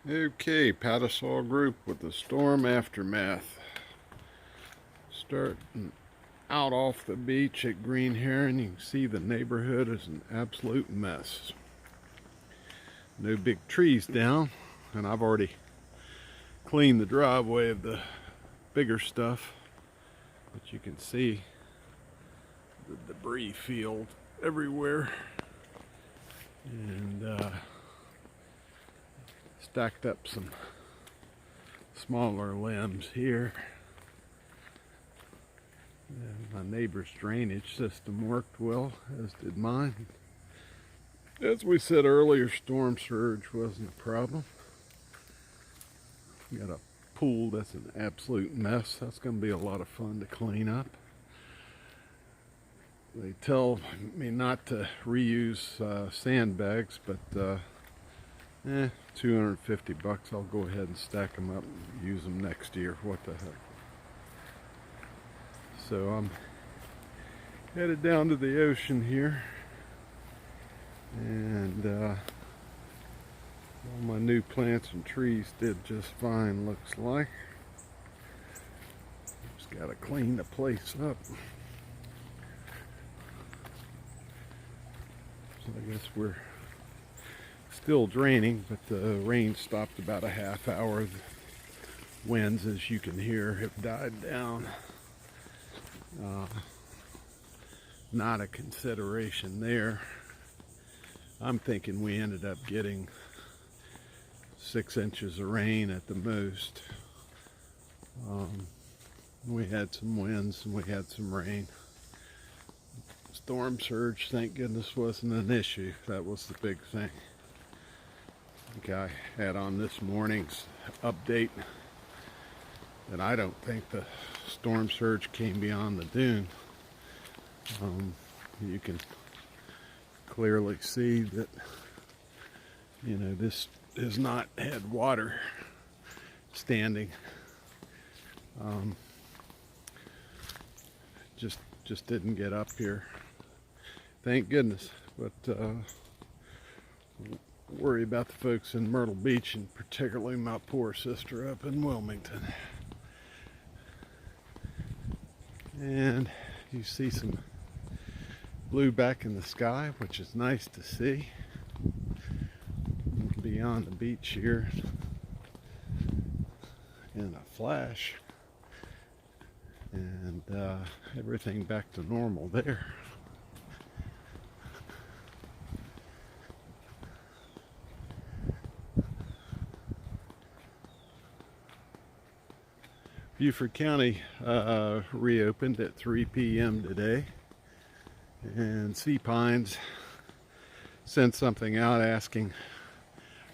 Okay, Pattisall group with the storm aftermath. Starting out off the beach at Green Heron, you can see the neighborhood is an absolute mess. No big trees down, and I've already cleaned the driveway of the bigger stuff, but you can see the debris field everywhere, and stacked up some smaller limbs here. And my neighbor's drainage system worked well, as did mine. As we said earlier, storm surge wasn't a problem. Got a pool that's an absolute mess. That's going to be a lot of fun to clean up. They tell me not to reuse sandbags, but 250 bucks. I'll go ahead and stack them up and use them next year. What the heck? So I'm headed down to the ocean here, and all my new plants and trees did just fine, looks like. Just gotta clean the place up. So I guess we're still draining, but the rain stopped about a half hour. The winds, as you can hear, have died down. Not a consideration there. I'm thinking we ended up getting 6 inches of rain at the most. We had some winds and we had some rain. Storm surge, thank goodness, wasn't an issue. That was the big thing. I think I had on this morning's update that I don't think the storm surge came beyond the dune. You can clearly see that, this has not had water standing. Just didn't get up here. Thank goodness. But worry about the folks in Myrtle Beach, and particularly my poor sister up in Wilmington. And you see some blue back in the sky, which is nice to see. Beyond the beach here, in a flash, and everything back to normal there. Beaufort County reopened at 3 p.m. today, and Sea Pines sent something out asking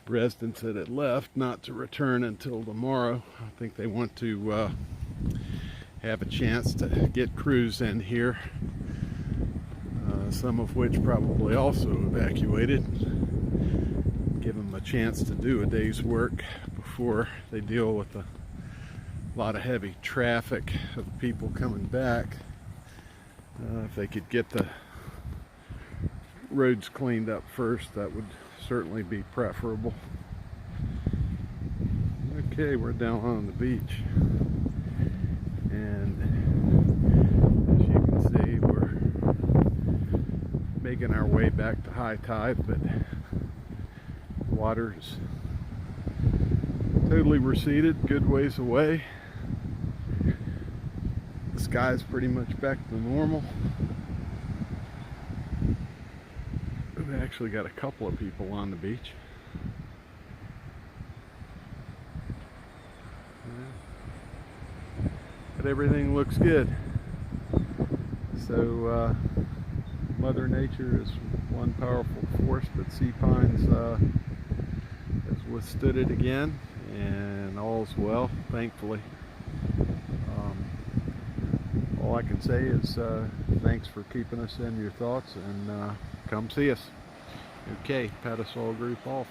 residents that had left not to return until tomorrow. I think they want to have a chance to get crews in here, some of which probably also evacuated. Give them a chance to do a day's work before they deal with a lot of heavy traffic of people coming back. If they could get the roads cleaned up first, that would certainly be preferable. Okay, we're down on the beach, and as you can see, we're making our way back to high tide, but the water's totally receded, good ways away. The sky's pretty much back to normal. We've actually got a couple of people on the beach. But everything looks good. So Mother Nature is one powerful force, but Sea Pines has withstood it again, and all's well, thankfully. All I can say is thanks for keeping us in your thoughts, and come see us. Okay, Pattisall group off.